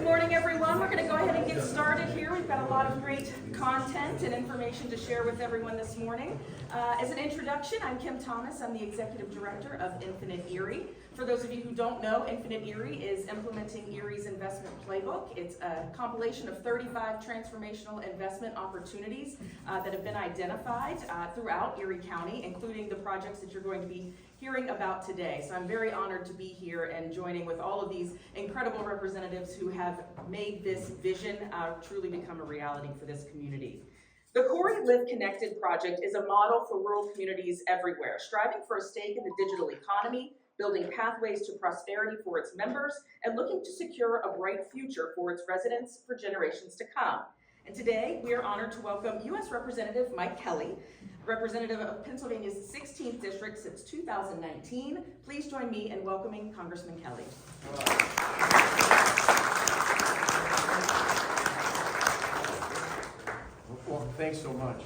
Good morning, everyone. We're going to go ahead and get started here. We've got a lot of great content and information to share with everyone this morning. As an introduction, I'm Kim Thomas. I'm the Executive Director of Infinite Erie. For those of you who don't know, Infinite Erie is implementing Erie's investment playbook. It's a compilation of 35 transformational investment opportunities that have been identified throughout Erie County, including the projects that you're going to be hearing about today. So I'm very honored to be here and joining with all of these incredible representatives who have made this vision truly become a reality for this community. The Corry Live Connected project is a model for rural communities everywhere, striving for a stake in the digital economy, building pathways to prosperity for its members, and looking to secure a bright future for its residents for generations to come. And today, we are honored to welcome U.S. Representative Mike Kelly, representative of Pennsylvania's 16th District since 2019. Please join me in welcoming Congressman Kelly. Well, thanks so much.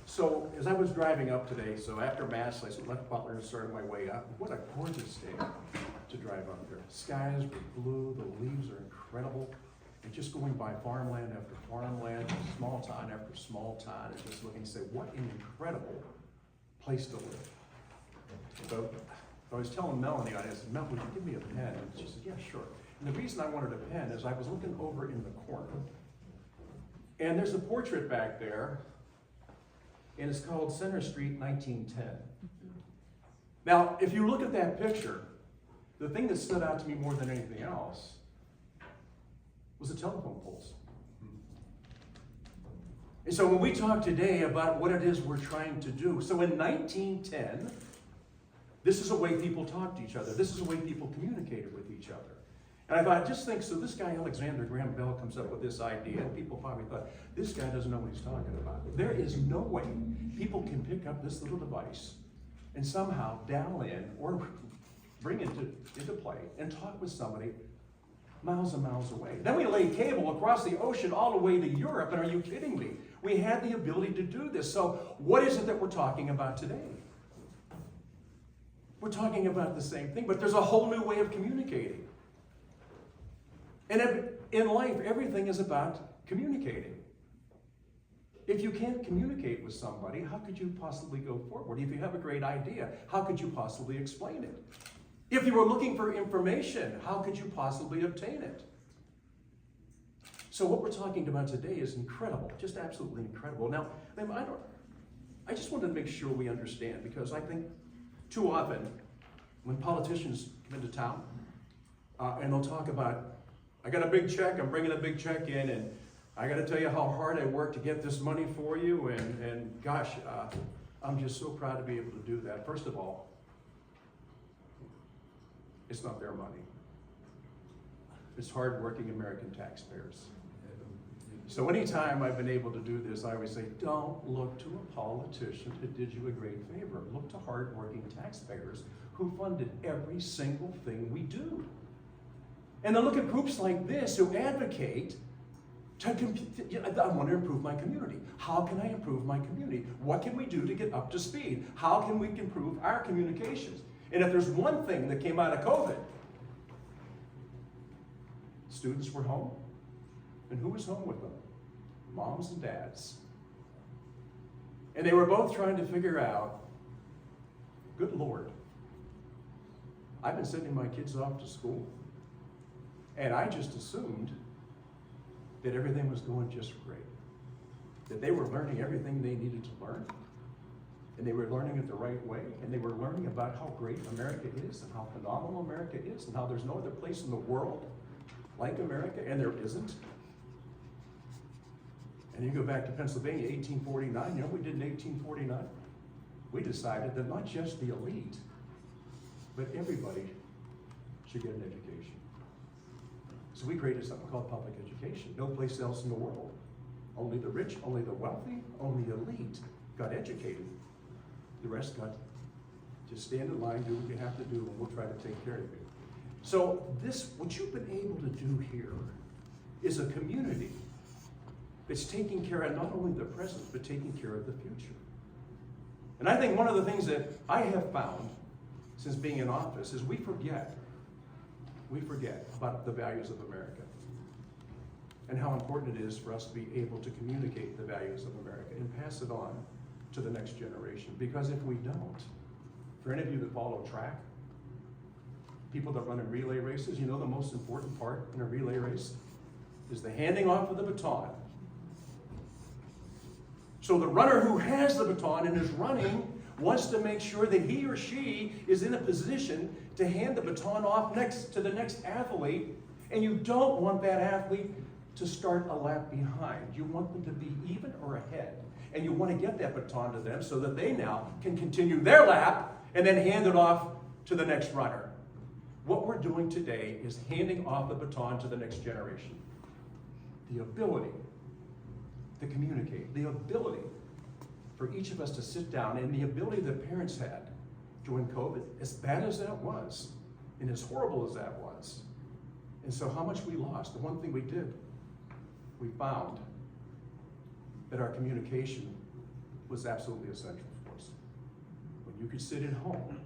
So as I was driving up today, so after Mass, I left Butler and started my way up. What a gorgeous day to drive up there. Skies were blue, the leaves are incredible. And just going by farmland after farmland, small town after small town, and just looking and say, what an incredible place to live. So I was telling Melanie, I said, Mel, would you give me a pen? And she said, yeah, sure. And the reason I wanted a pen is I was looking over in the corner, and there's a portrait back there, and it's called Center Street 1910. Now, if you look at that picture, the thing that stood out to me more than anything else was the telephone poles. And so when we talk today about what it is we're trying to do, so in 1910, this is a way people talked to each other. This is a way people communicated with each other. And I thought, just think, so this guy Alexander Graham Bell comes up with this idea, and people probably thought, this guy doesn't know what he's talking about. There is no way people can pick up this little device and somehow dial in or bring it into play and talk with somebody miles and miles away. Then we laid cable across the ocean all the way to Europe, and are you kidding me? We had the ability to do this. So what is it that we're talking about today? We're talking about the same thing, but there's a whole new way of communicating. And in life, everything is about communicating. If you can't communicate with somebody, how could you possibly go forward? If you have a great idea, how could you possibly explain it? If you were looking for information, how could you possibly obtain it? So what we're talking about today is incredible, just absolutely incredible. Now, I just wanted to make sure we understand, because I think too often when politicians come into town and they'll talk about, I got a big check, I'm bringing a big check in, and I got to tell you how hard I worked to get this money for you, and gosh, I'm just so proud to be able to do that. First of all, it's not their money. It's hard-working American taxpayers. So anytime I've been able to do this, I always say, don't look to a politician who did you a great favor. Look to hard-working taxpayers who funded every single thing we do. And then look at groups like this who advocate I want to improve my community. How can I improve my community? What can we do to get up to speed? How can we improve our communications? And if there's one thing that came out of COVID, students were home. And who was home with them? Moms and dads. And they were both trying to figure out, good Lord, I've been sending my kids off to school, and I just assumed that everything was going just great. That they were learning everything they needed to learn, and they were learning it the right way, and they were learning about how great America is and how phenomenal America is and how there's no other place in the world like America, and there isn't. And you go back to Pennsylvania, 1849, you know what we did in 1849? We decided that not just the elite, but everybody should get an education. So we created something called public education. No place else in the world. Only the rich, only the wealthy, only the elite got educated. The rest got just stand in line, do what you have to do, and we'll try to take care of you. So what you've been able to do here is a community that's taking care of not only the present, but taking care of the future. And I think one of the things that I have found since being in office is we forget we forget about the values of America and how important it is for us to be able to communicate the values of America and pass it on to the next generation. Because if we don't, for any of you that follow track, people that run in relay races, you know the most important part in a relay race is the handing off of the baton. So the runner who has the baton and is running wants to make sure that he or she is in a position to hand the baton off next to the next athlete, and you don't want that athlete to start a lap behind. You want them to be even or ahead, and you want to get that baton to them so that they now can continue their lap and then hand it off to the next runner. What we're doing today is handing off the baton to the next generation. The ability to communicate, the ability for each of us to sit down, and the ability that parents had during COVID, as bad as that was, and as horrible as that was, and so how much we lost. The one thing we did, we found that our communication was absolutely essential for us. When you could sit at home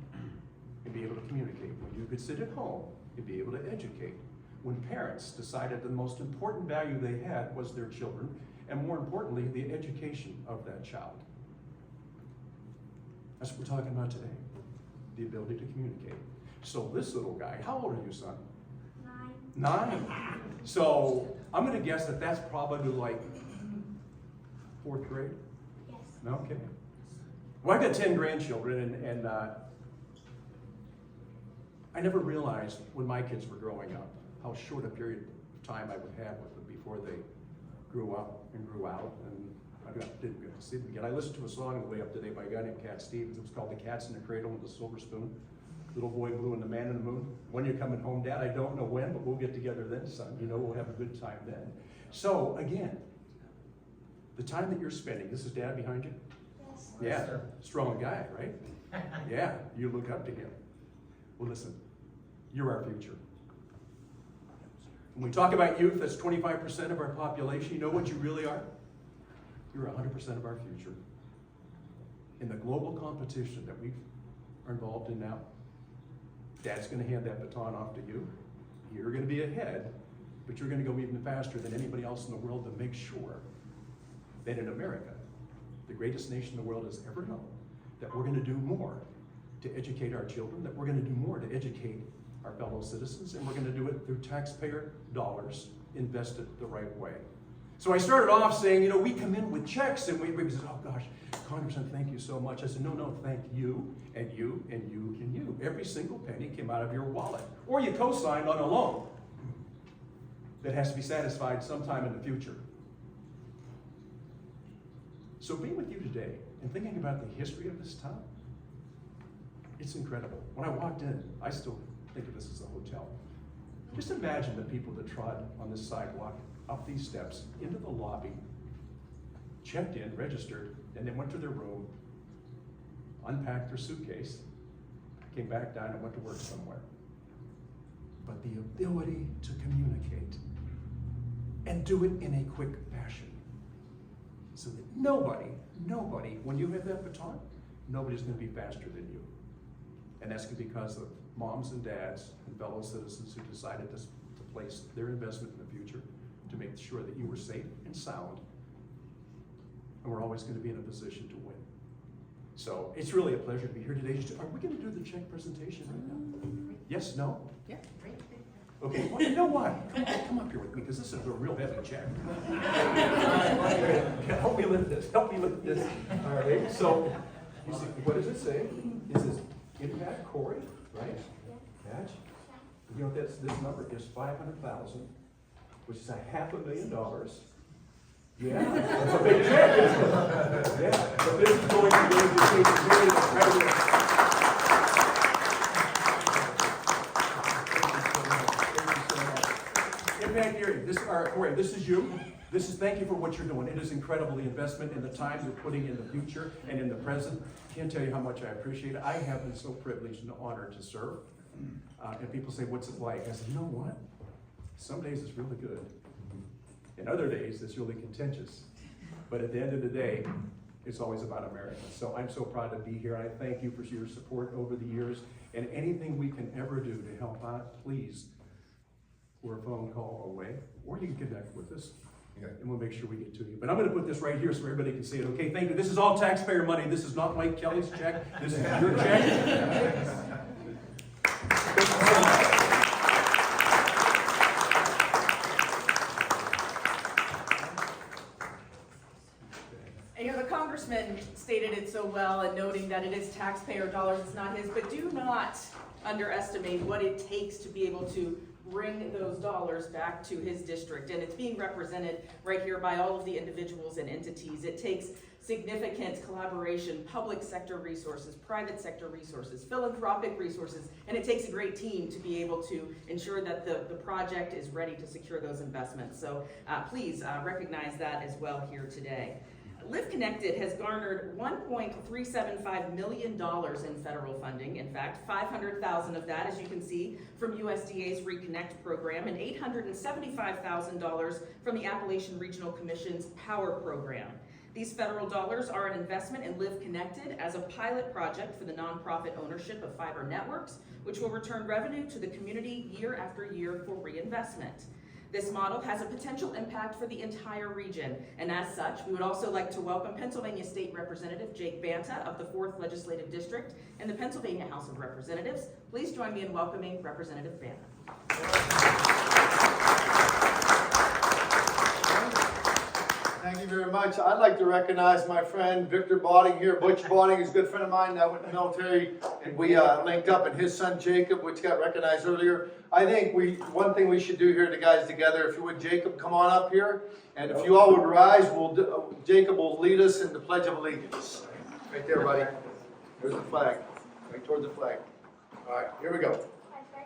and be able to communicate, when you could sit at home and be able to educate, when parents decided the most important value they had was their children, and more importantly, the education of that child. That's what we're talking about today, the ability to communicate. So this little guy, how old are you, son? 9. So I'm gonna guess that that's probably like 4th grade? Yes. Okay. Well, I've got 10 grandchildren, and I never realized when my kids were growing up how short a period of time I would have with them before they grew up and grew out, and I didn't get to see them again. I listened to a song on the way up today by a guy named Cat Stevens. It was called The Cats in the Cradle and the Silver Spoon. Little Boy Blue and the Man in the Moon. When you're coming home, Dad? I don't know when, but we'll get together then, son. You know, we'll have a good time then. So again, the time that you're spending, this is Dad behind you? Yes. Yeah, strong guy, right? Yeah, you look up to him. Well, listen, you're our future. When we talk about youth, that's 25% of our population. You know what you really are? You're 100% of our future. In the global competition that we are involved in now, Dad's going to hand that baton off to you. You're going to be ahead, but you're going to go even faster than anybody else in the world to make sure that in America, the greatest nation the world has ever known, that we're going to do more to educate our children, that we're going to do more to educate our fellow citizens, and we're going to do it through taxpayer dollars invested the right way. So I started off saying, you know, we come in with checks, and we said, oh gosh, Congressman, thank you so much. I said, no, thank you, and you, and you, and you. Every single penny came out of your wallet. Or you co-signed on a loan that has to be satisfied sometime in the future. So being with you today and thinking about the history of this town, it's incredible. When I walked in, I still think of this as a hotel. Just imagine the people that trod on this sidewalk, up these steps, into the lobby, checked in, registered, and then went to their room, unpacked their suitcase, came back down and went to work somewhere. But the ability to communicate and do it in a quick fashion, so that nobody, when you have that baton, nobody's going to be faster than you. And that's because of moms and dads and fellow citizens who decided to place their investment in the future to make sure that you were safe and sound, and we're always going to be in a position to win. So it's really a pleasure to be here today. Are we going to do the check presentation right now? Yes, no? Yeah, great. Okay, well, you know what? Come up here with me, because this is a real heavy check. Help me lift this, All right, so, you see, what does it say? It says, Impact Corry, right? Badge. You know, this number is 500,000, which is $500,000. Yeah, that's a big check, isn't it? Yeah, but this is going to be very incredible. Impact Erie, Corry, this is you. Thank you for what you're doing. It is incredible, the investment and the time you're putting in the future and in the present. Can't tell you how much I appreciate it. I have been so privileged and honored to serve. And people say, what's it like? I said, you know what? Some days it's really good. And other days it's really contentious. But at the end of the day, it's always about America. So I'm so proud to be here. I thank you for your support over the years. And anything we can ever do to help out, please We're a phone call away, or you can connect with us, and we'll make sure we get to you. But I'm going to put this right here so everybody can see it. Okay, thank you. This is all taxpayer money. This is not Mike Kelly's check. This is your check. The congressman stated it so well in noting that it is taxpayer dollars, it's not his, but do not underestimate what it takes to be able to bring those dollars back to his district. And it's being represented right here by all of the individuals and entities. It takes significant collaboration, public sector resources, private sector resources, philanthropic resources, and it takes a great team to be able to ensure that the project is ready to secure those investments. So please recognize that as well here today. Live Connected has garnered $1.375 million in federal funding. In fact, $500,000 of that, as you can see, from USDA's Reconnect program, and $875,000 from the Appalachian Regional Commission's Power program. These federal dollars are an investment in Live Connected as a pilot project for the nonprofit ownership of fiber networks, which will return revenue to the community year after year for reinvestment. This model has a potential impact for the entire region, and as such, we would also like to welcome Pennsylvania State Representative Jake Banta of the 4th Legislative District and the Pennsylvania House of Representatives. Please join me in welcoming Representative Banta. Thank you very much. I'd like to recognize my friend Victor Botting here. Butch Botting is a good friend of mine. I went in the military and we linked up, and his son Jacob, which got recognized earlier. I think one thing we should do here, the guys together, if you would, Jacob, come on up here. And if you all would rise, Jacob will lead us in the Pledge of Allegiance. Right there, buddy. There's the flag. Right toward the flag. All right, here we go.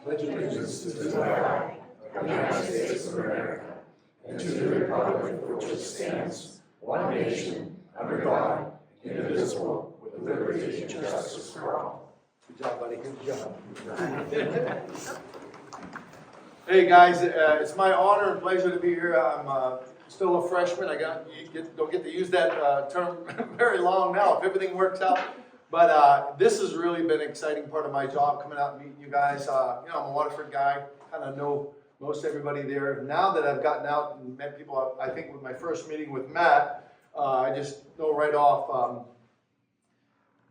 Pledge allegiance to the flag of the United States of America and to the republic for which it stands, one nation, under God, indivisible, with liberty and justice for all. Good job, buddy. Good job. Hey guys, it's my honor and pleasure to be here. I'm still a freshman. Don't get to use that term very long now if everything works out. But this has really been an exciting part of my job, coming out and meeting you guys. I'm a Waterford guy, kind of know most everybody there. Now that I've gotten out and met people, I think with my first meeting with Matt, I just know right off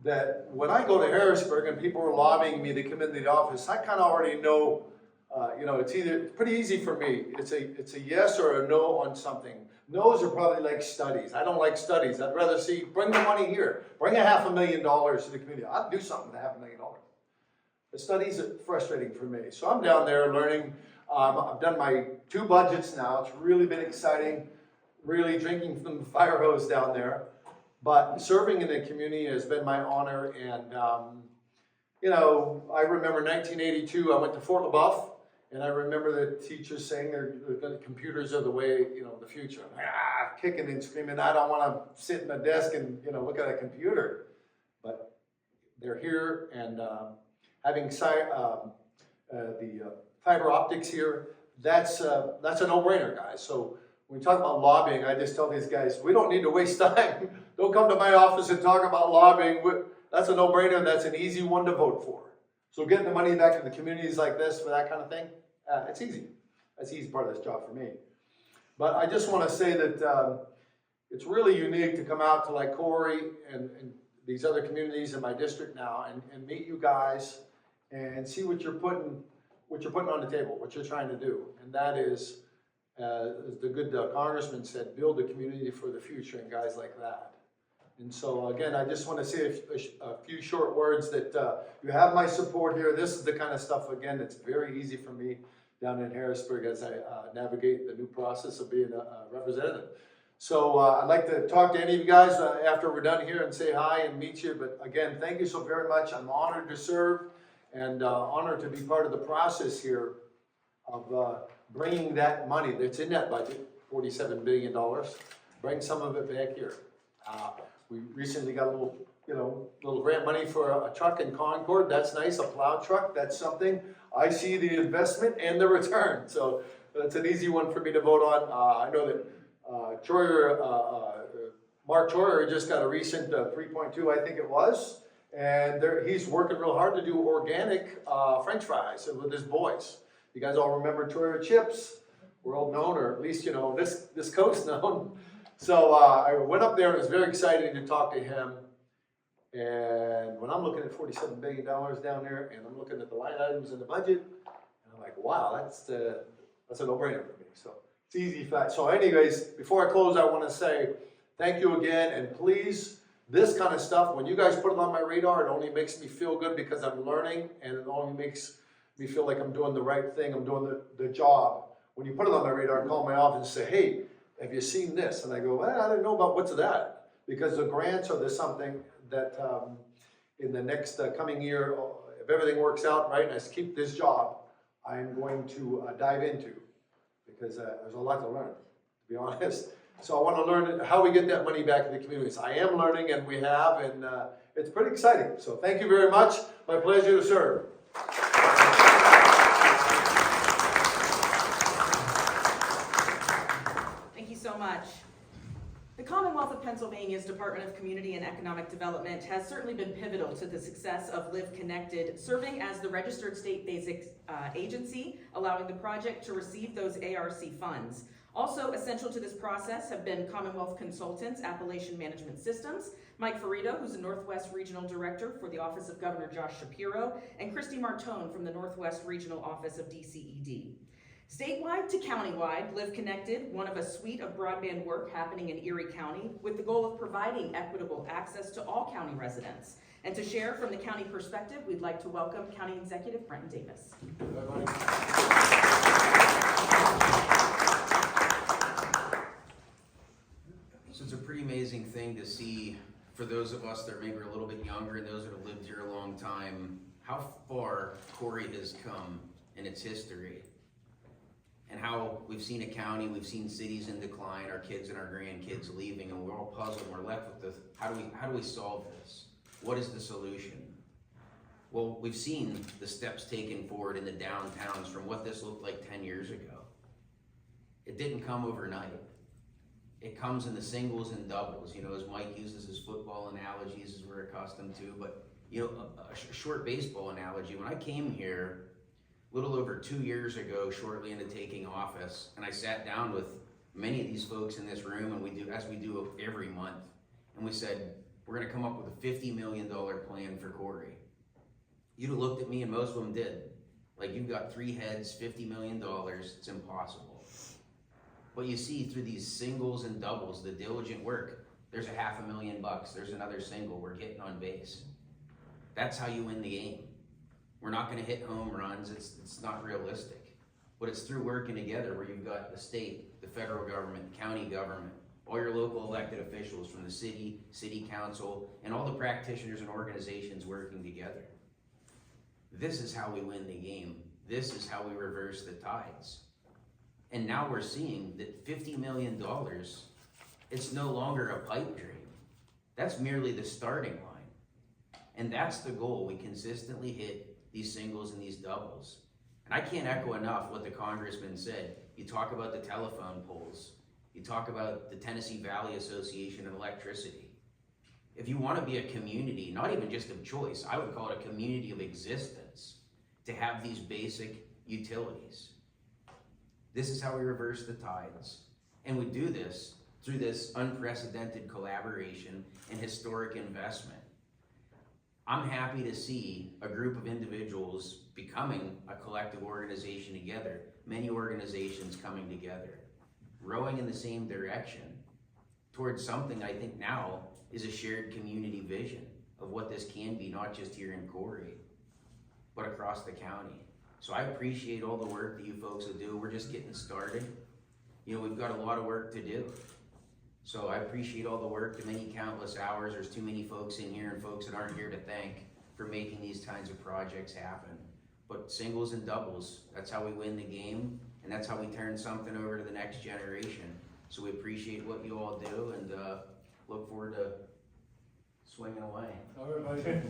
that when I go to Harrisburg and people are lobbying me to come into the office, I kind of already know, it's pretty easy for me. It's a yes or a no on something. No's are probably like studies. I don't like studies. I'd rather see, bring the money here. Bring $500,000 to the community. I'd do something with $500,000. The studies are frustrating for me. So I'm down there learning. I've done my 2 budgets now. It's really been exciting, really drinking from the fire hose down there. But serving in the community has been my honor. And, I remember 1982, I went to Fort LaBeouf. And I remember the teachers saying the computers are the way, the future. Kicking and screaming, I don't want to sit in a desk and, look at a computer. But they're here, and having the fiber optics here, that's a no-brainer, guys. So when we talk about lobbying, I just tell these guys, we don't need to waste time. Don't come to my office and talk about lobbying. That's a no-brainer. That's an easy one to vote for. So getting the money back to the communities like this for that kind of thing, it's easy. That's the easy part of this job for me. But I just want to say that it's really unique to come out to like Corry and these other communities in my district now and meet you guys and see what you're putting on the table, what you're trying to do. And that is, as the good congressman said, build a community for the future and guys like that. And so again, I just want to say a few short words that you have my support here. This is the kind of stuff, again, that's very easy for me down in Harrisburg as I navigate the new process of being a representative. So I'd like to talk to any of you guys after we're done here and say hi and meet you. But again, thank you so very much. I'm honored to serve and honored to be part of the process here of bringing that money that's in that budget, $47 billion, bring some of it back here. We recently got a little grant money for a truck in Concord. That's nice, a plow truck. That's something. I see the investment and the return. So that's an easy one for me to vote on. I know that Mark Troyer just got a recent 3.2, I think it was. And he's working real hard to do organic French fries with his boys. You guys all remember Troyer Chips, world known, or at least, you know, this coast known. So I went up there and it was very exciting to talk to him. And when I'm looking at $47 billion down there and I'm looking at the line items in the budget, and I'm like, wow, that's a no-brainer for me. So it's easy fact. So anyways, before I close, I want to say thank you again. And please, this kind of stuff, when you guys put it on my radar, it only makes me feel good because I'm learning, and it only makes me feel like I'm doing the right thing. I'm doing the job. When you put it on my radar, call my office and say, hey, have you seen this? And I go, well, I don't know about what's that. Because the grants are there's something that in the next coming year, if everything works out right and I keep this job, I'm going to dive into, because there's a lot to learn, to be honest. So I want to learn how we get that money back in the communities. I am learning, and we have, and it's pretty exciting. So thank you very much. My pleasure to serve. Thank you so much. The Commonwealth of Pennsylvania's Department of Community and Economic Development has certainly been pivotal to the success of Live Connected, serving as the registered state-based agency, allowing the project to receive those ARC funds. Also essential to this process have been Commonwealth Consultants, Appalachian Management Systems, Mike Ferrito, who's the Northwest Regional Director for the Office of Governor Josh Shapiro, and Christy Martone from the Northwest Regional Office of DCED. Statewide to countywide, Live Connected, one of a suite of broadband work happening in Erie County with the goal of providing equitable access to all county residents. And to share from the county perspective, we'd like to welcome County Executive Brenton Davis. So it's a pretty amazing thing to see, for those of us that are maybe a little bit younger and those that have lived here a long time, how far Corry has come in its history. And how we've seen a county, we've seen cities in decline, our kids and our grandkids leaving, and we're all puzzled and we're left with the, how do we solve this? What is the solution? Well, we've seen the steps taken forward in the downtowns from what this looked like 10 years ago. It didn't come overnight. It comes in the singles and doubles, you know, as Mike uses his football analogies as we're accustomed to, but you know, a short baseball analogy. When I came here, a little over 2 years ago, shortly into taking office, and I sat down with many of these folks in this room, and we do, as we do every month, and we said, we're gonna come up with a $50 million plan for Corry. You'd have looked at me, and most of them did. Like, you've got 3 heads, $50 million, it's impossible. But you see through these singles and doubles, the diligent work, there's $500,000, there's another single, we're getting on base. That's how you win the game. We're not gonna hit home runs, it's not realistic. But it's through working together where you've got the state, the federal government, county government, all your local elected officials from the city, city council, and all the practitioners and organizations working together. This is how we win the game. This is how we reverse the tides. And now we're seeing that $50 million, it's no longer a pipe dream. That's merely the starting line. And that's the goal. We consistently hit these singles and these doubles. And I can't echo enough what the congressman said. You talk about the telephone poles. You talk about the Tennessee Valley Association and electricity. If you want to be a community, not even just of choice, I would call it a community of existence, to have these basic utilities. This is how we reverse the tides. And we do this through this unprecedented collaboration and historic investment. I'm happy to see a group of individuals becoming a collective organization together, many organizations coming together, rowing in the same direction towards something I think now is a shared community vision of what this can be, not just here in Corry, but across the county. So I appreciate all the work that you folks will do. We're just getting started. You know, we've got a lot of work to do. So I appreciate all the work, the many countless hours. There's too many folks in here and folks that aren't here to thank for making these kinds of projects happen. But singles and doubles, that's how we win the game, and that's how we turn something over to the next generation. So we appreciate what you all do, and look forward to swinging away. All right, buddy.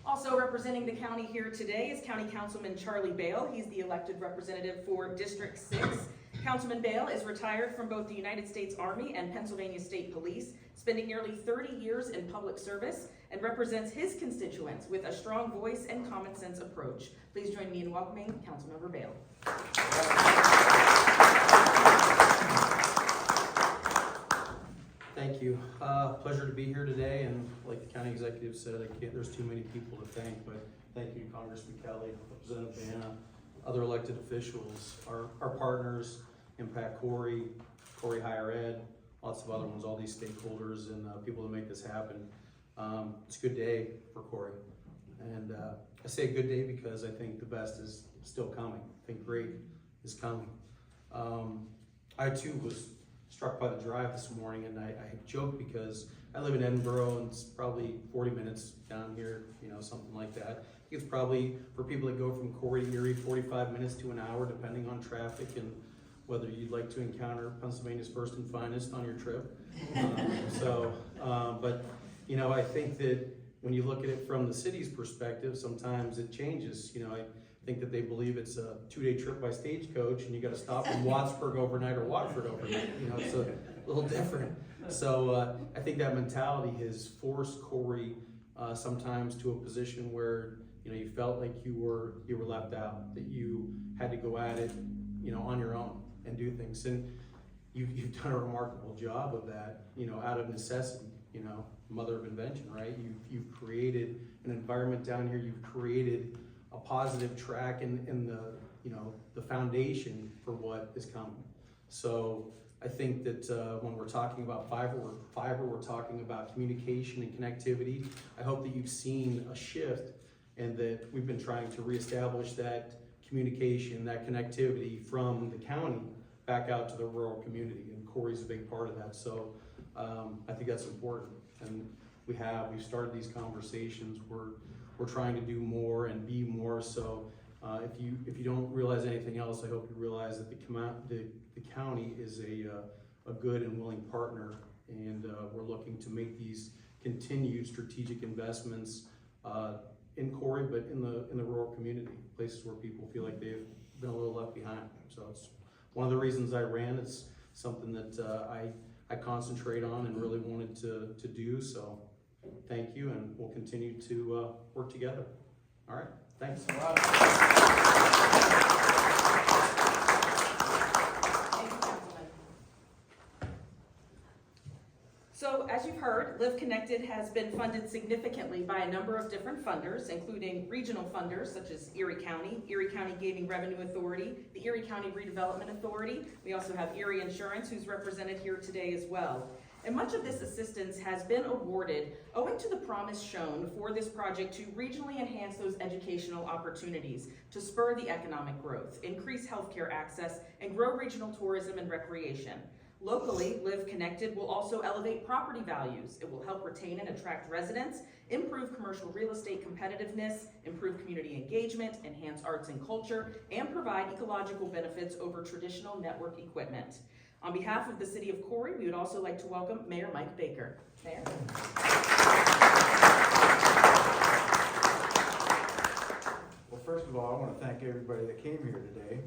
Also representing the county here today is County Councilman Charlie Bale. He's the elected representative for District 6. Councilman Bale is retired from both the United States Army and Pennsylvania State Police, spending nearly 30 years in public service, and represents his constituents with a strong voice and common sense approach. Please join me in welcoming Councilmember Bale. Thank you. Pleasure to be here today, and like the county executive said, there's too many people to thank, but thank you, Congressman Kelly, Representative Banna, other elected officials, our partners, Impact Corry Higher Ed, lots of other ones, all these stakeholders and people that make this happen. It's a good day for Corry, and I say a good day because I think the best is still coming. I think great is coming. I too was struck by the drive this morning, and I joke because I live in Edinburgh and it's probably 40 minutes down here, something like that. I think it's probably, for people that go from Corry to Erie, 45 minutes to an hour, depending on traffic and whether you'd like to encounter Pennsylvania's first and finest on your trip. But I think that when you look at it from the city's perspective, sometimes it changes. I think that they believe it's a 2-day trip by stagecoach and you got to stop in Wattsburg overnight or Watford overnight. It's a little different. So I think that mentality has forced Corry sometimes to a position where you felt like you were left out, that you had to go at it on your own and do things. And you've done a remarkable job of that, out of necessity, mother of invention, right? You've created an environment down here. You've created a positive track in the foundation for what is coming. So I think that when we're talking about fiber, we're talking about communication and connectivity. I hope that you've seen a shift and that we've been trying to reestablish that communication, that connectivity from the county back out to the rural community, and Corry's a big part of that. So I think that's important, and we've started these conversations. We're trying to do more and be more. So if you don't realize anything else, I hope you realize that the county is a good and willing partner, and we're looking to make these continued strategic investments in Corry, but in the rural community, places where people feel like they've been a little left behind. So it's one of the reasons I ran. It's something that I concentrate on and really wanted to do. So thank you, and we'll continue to work together. All right, thanks. Thank you, Councilman. So as you've heard, Live Connected has been funded significantly by a number of different funders, including regional funders such as Erie County Gaming Revenue Authority, the Erie County Redevelopment Authority. We also have Erie Insurance, who's represented here today as well. And much of this assistance has been awarded owing to the promise shown for this project to regionally enhance those educational opportunities, to spur the economic growth, increase healthcare access, and grow regional tourism and recreation. Locally, Live Connected will also elevate property values. It will help retain and attract residents, improve commercial real estate competitiveness, improve community engagement, enhance arts and culture, and provide ecological benefits over traditional network equipment. On behalf of the City of Corry, we would also like to welcome Mayor Mike Baker. Mayor. Well, first of all, I want to thank everybody that came here today,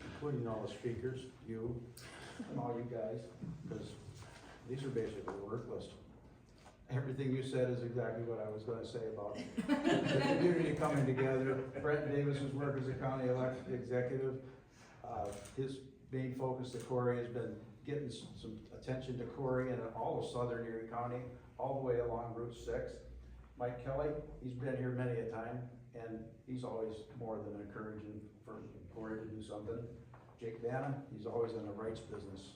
including all the speakers, you, and all you guys, because these are basically worthless. Everything you said is exactly what I was going to say about the community coming together. Brent Davis's work as a county elected executive, his main focus to Corry has been getting some attention to Corry and all of southern Erie County, all the way along Route 6. Mike Kelly, he's been here many a time, and he's always more than encouraging for Corry to do something. Jake Banna, he's always in the rights business.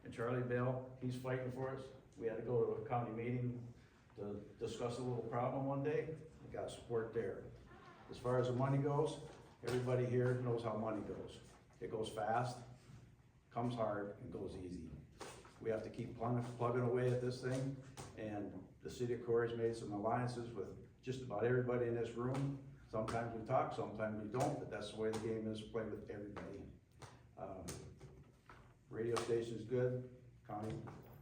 And Charlie Bell, he's fighting for us. We had to go to a county meeting to discuss a little problem one day. We got support there. As far as the money goes, everybody here knows how money goes. It goes fast, comes hard, and goes easy. We have to keep plugging away at this thing, and the city of Corry's made some alliances with just about everybody in this room. Sometimes we talk, sometimes we don't, but that's the way the game is, play with everybody. Radio station's good, county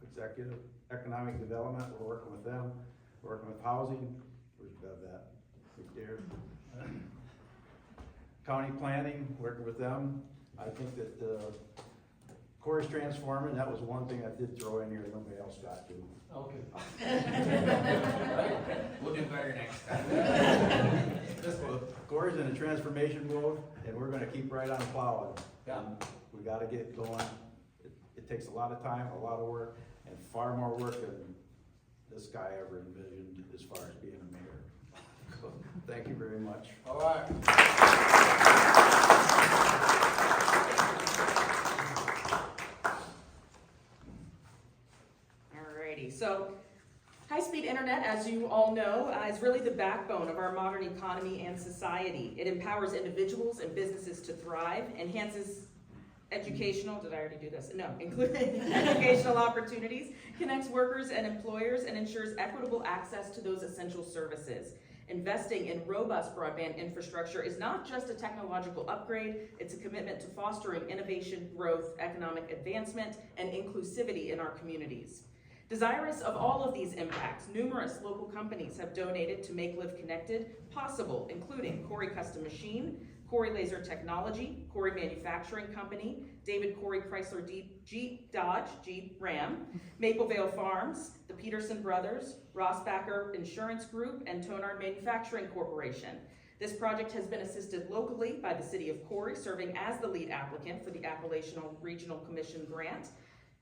executive, economic development, we're working with them, we're working with housing, where's Bev at? Right there. County planning, working with them. I think that, Corey's transforming, that was one thing I did throw in here, nobody else got to. Okay. We'll do better next time. Corey's in a transformation mode, and we're gonna keep right on plowing. Yeah. We gotta get going. It takes a lot of time, a lot of work, and far more work than this guy ever envisioned as far as being a mayor. So, thank you very much. All right. Alrighty, so high-speed internet, as you all know, is really the backbone of our modern economy and society. It empowers individuals and businesses to thrive, enhances educational, did I already do this? No, including educational opportunities, connects workers and employers, and ensures equitable access to those essential services. Investing in robust broadband infrastructure is not just a technological upgrade, it's a commitment to fostering innovation, growth, economic advancement, and inclusivity in our communities. Desirous of all of these impacts, numerous local companies have donated to make Live Connected possible, including Corry Custom Machine, Corry Laser Technology, Corry Manufacturing Company, David Corry Chrysler Jeep Dodge Jeep Ram, Maple Vale Farms, the Peterson Brothers, Rossbacher Insurance Group, and Tonard Manufacturing Corporation. This project has been assisted locally by the City of Corry, serving as the lead applicant for the Appalachian Regional Commission grant,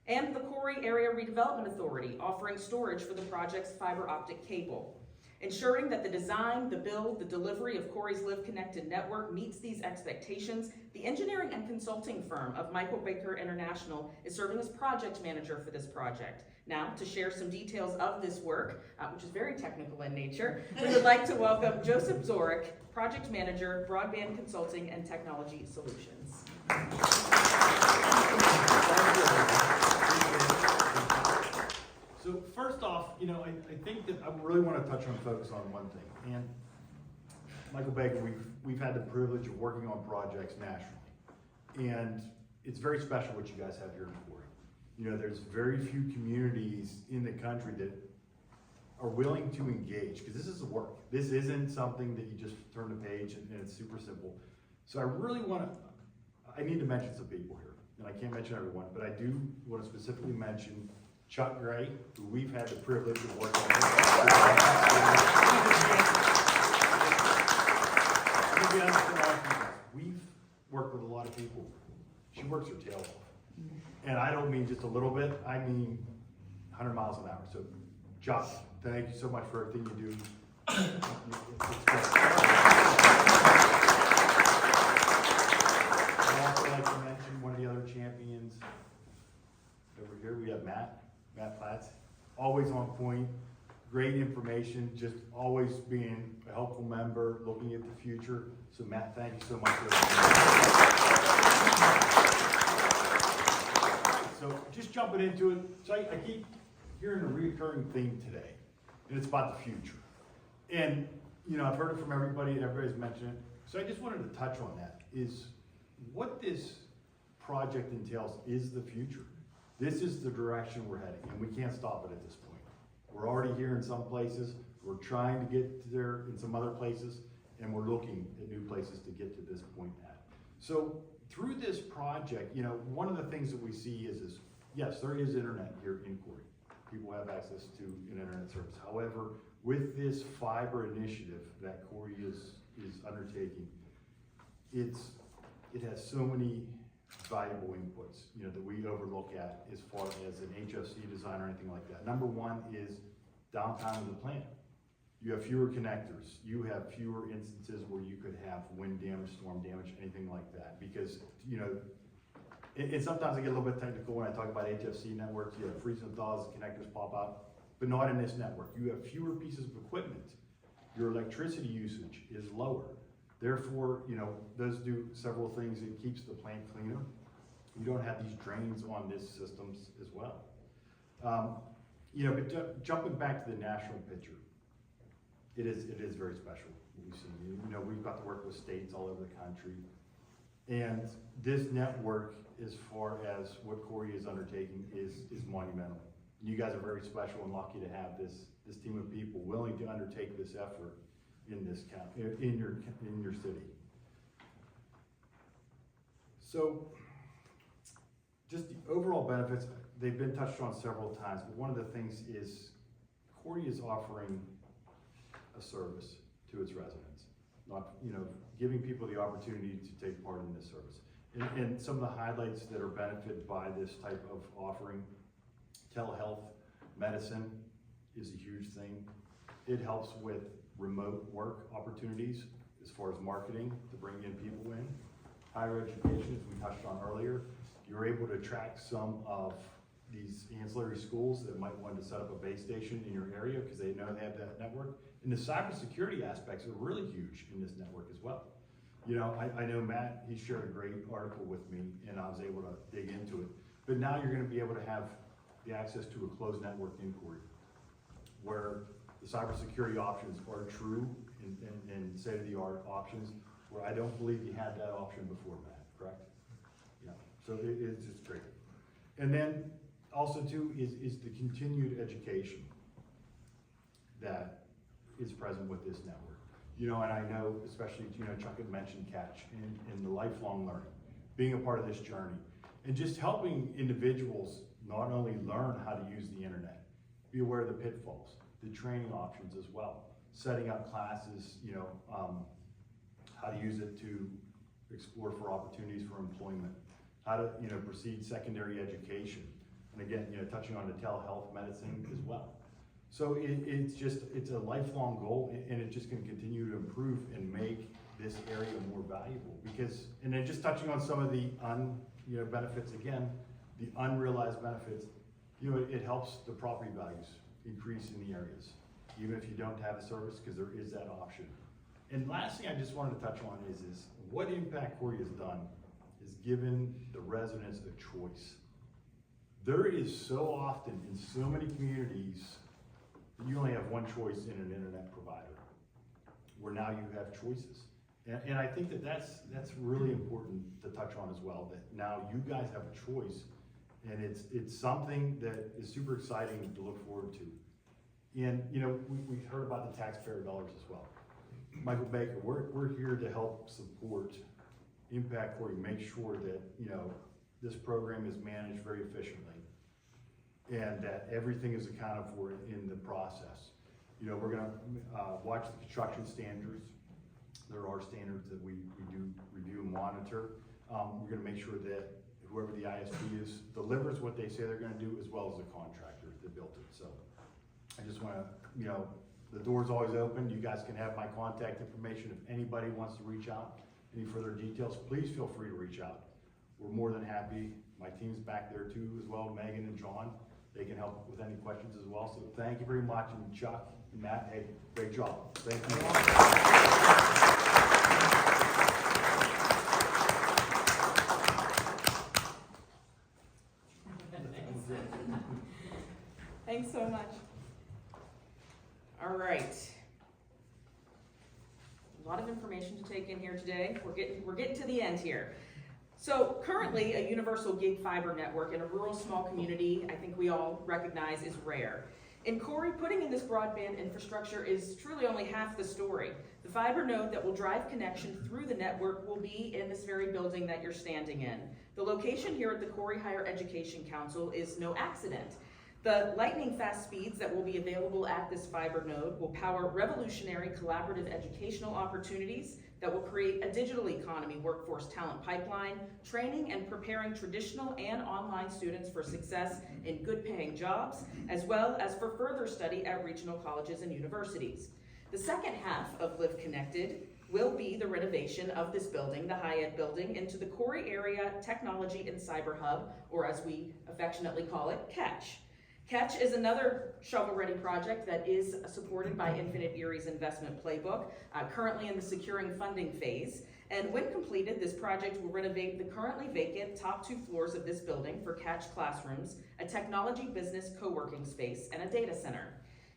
and the Corry Area Redevelopment Authority, offering storage for the project's fiber optic cable. Ensuring that the design, the build, the delivery of Corry's Live Connected network meets these expectations, the engineering and consulting firm of Michael Baker International is serving as project manager for this project. Now, to share some details of this work, which is very technical in nature, we would like to welcome Joseph Zorich, project manager, Broadband Consulting and Technology Solutions. So first off, I think that I really want to touch on focus on one thing. And Michael Baker, we've had the privilege of working on projects nationally. And it's very special what you guys have here in Corry. There's very few communities in the country that are willing to engage, because this is the work. This isn't something that you just turn the page and it's super simple. So I need to mention some people here. And I can't mention everyone, but I do want to specifically mention Chuck Gray, who we've had the privilege of working with. We've worked with a lot of people. She works her tail off. And I don't mean just a little bit, I mean 100 miles an hour. So Chuck, thank you so much for everything you do. It's great. I'd also like to mention one of the other champions over here. We have Matt Platts, always on point, great information, just always being a helpful member, looking at the future. So Matt, thank you so much for that. So just jumping into it, so I keep hearing a recurring theme today, and it's about the future. And I've heard it from everybody, and everybody's mentioned it. So I just wanted to touch on that, is what this project entails is the future. This is the direction we're heading, and we can't stop it at this point. We're already here in some places, we're trying to get there in some other places, and we're looking at new places to get to this point at. So through this project, one of the things that we see is yes, there is internet here in Corry. People have access to an internet service. However, with this fiber initiative that Corry is undertaking, it has so many valuable inputs, that we overlook at as far as an HFC design or anything like that. Number one is downtime of the plant. You have fewer connectors. You have fewer instances where you could have wind damage, storm damage, anything like that. Because, and sometimes I get a little bit technical when I talk about HFC networks. You have freeze and thaws, connectors pop out, but not in this network. You have fewer pieces of equipment. Your electricity usage is lower. Therefore, those do several things. It keeps the plant cleaner. You don't have these drains on this systems as well. But jumping back to the national picture, it is very special what we've seen. We've got to work with states all over the country. And this network, as far as what Corry is undertaking, is monumental. You guys are very special and lucky to have this team of people willing to undertake this effort in this county, in your city. So, just the overall benefits, they've been touched on several times, but one of the things is Corry is offering a service to its residents, not, giving people the opportunity to take part in this service. And some of the highlights that are benefited by this type of offering, telehealth medicine is a huge thing. It helps with remote work opportunities as far as marketing to bring in people in. Higher education, as we touched on earlier, you're able to attract some of these ancillary schools that might want to set up a base station in your area because they know they have that network. And the cybersecurity aspects are really huge in this network as well. I know Matt, he shared a great article with me and I was able to dig into it. But now you're gonna be able to have the access to a closed network inquiry where the cybersecurity options are true and state-of-the-art options, where I don't believe you had that option before, Matt, correct? Yeah, so it's just great. And then also too is the continued education that is present with this network. And I know, especially, Chuck had mentioned Catch and the lifelong learning, being a part of this journey, and just helping individuals not only learn how to use the internet, be aware of the pitfalls, the training options as well, setting up classes, how to use it to explore for opportunities for employment, how to, proceed secondary education, and again, touching on the telehealth medicine as well. So it's a lifelong goal, and it's just gonna continue to improve and make this area more valuable because, and then just touching on some of the benefits again, the unrealized benefits, it helps the property values increase in the areas, even if you don't have a service, because there is that option. And last thing I just wanted to touch on is what impact Corry has done is given the residents a choice. There is so often in so many communities that you only have one choice in an internet provider, where now you have choices. And I think that's really important to touch on as well, that now you guys have a choice, and it's something that is super exciting to look forward to. And we've heard about the taxpayer dollars as well. Michael Baker, we're here to help support Impact Corry, make sure that this program is managed very efficiently and that everything is accounted for in the process. We're gonna watch the construction standards. There are standards that we do review and monitor. We're gonna make sure that whoever the ISP is delivers what they say they're gonna do, as well as the contractor that built it. So I just wanna, the door's always open. You guys can have my contact information. If anybody wants to reach out, any further details, please feel free to reach out. We're more than happy. My team's back there too as well, Megan and John. They can help with any questions as well. So thank you very much. And Chuck and Matt, hey, great job. Thank you. Thanks so much. All right. A lot of information to take in here today. We're getting to the end here. So currently, a universal gig fiber network in a rural small community, I think we all recognize, is rare. In Corry, putting in this broadband infrastructure is truly only half the story. The fiber node that will drive connection through the network will be in this very building that you're standing in. The location here at the Corry Higher Education Council is no accident. The lightning fast speeds that will be available at this fiber node will power revolutionary collaborative educational opportunities that will create a digital economy workforce talent pipeline, training and preparing traditional and online students for success in good paying jobs, as well as for further study at regional colleges and universities. The second half of Live Connected will be the renovation of this building, the High Ed building, into the Corry Area Technology and Cyber Hub, or as we affectionately call it, Catch. Catch is another shovel-ready project that is supported by Infinite Erie's investment playbook, currently in the securing funding phase. And when completed, this project will renovate the currently vacant top 2 floors of this building for Catch classrooms, a technology business co-working space, and a data center.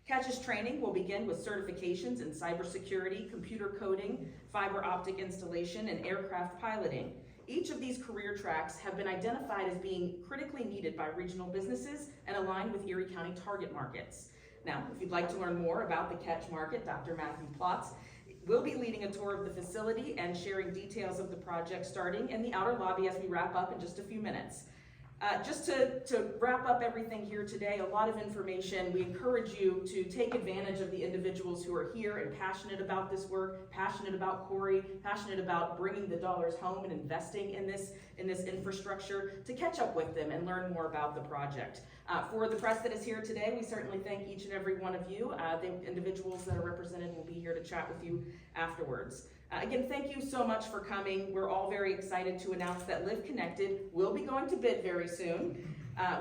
Catch's training will begin with certifications in cybersecurity, computer coding, fiber optic installation, and aircraft piloting. Each of these career tracks have been identified as being critically needed by regional businesses and aligned with Erie County target markets. Now, if you'd like to learn more about the Catch market, Dr. Matthew Plotz will be leading a tour of the facility and sharing details of the project starting in the outer lobby as we wrap up in just a few minutes. Just to wrap up everything here today, a lot of information. We encourage you to take advantage of the individuals who are here and passionate about this work, passionate about Corry, passionate about bringing the dollars home and investing in this infrastructure, to catch up with them and learn more about the project. For the press that is here today, we certainly thank each and every one of you. The individuals that are represented will be here to chat with you afterwards. Again, thank you so much for coming. We're all very excited to announce that Live Connected will be going to bid very soon,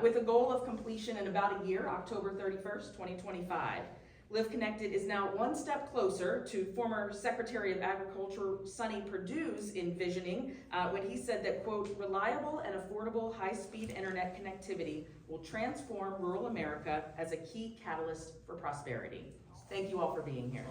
with a goal of completion in about a year, October 31st, 2025. Live Connected is now one step closer to former Secretary of Agriculture Sonny Perdue's envisioning when he said that, quote, reliable and affordable high-speed internet connectivity will transform rural America as a key catalyst for prosperity. Thank you all for being here.